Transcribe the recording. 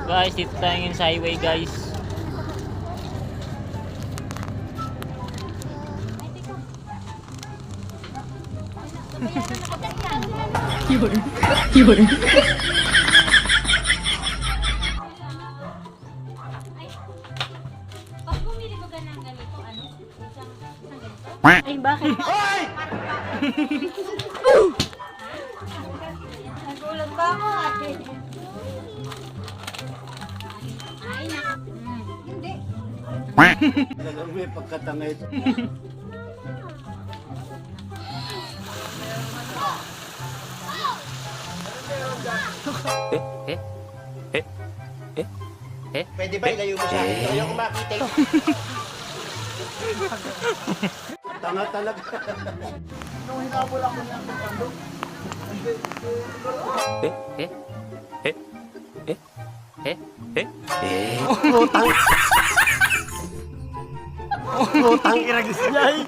Guys, dito tayo ngayon sa highway guys. Yun. Yun. Pag bumili ko ng ganito, ano? Isang ganito? Ay, bakit? Nagulat ba ako ate? Ay, hindi. Talagang may pagkatanga ito. Pwede ba ilayo mo sa akin? Ayaw ko makita eh. Tanga talaga. Nung hinabol ako niya ang pagkandong. Utang. Utang iragis niya eh.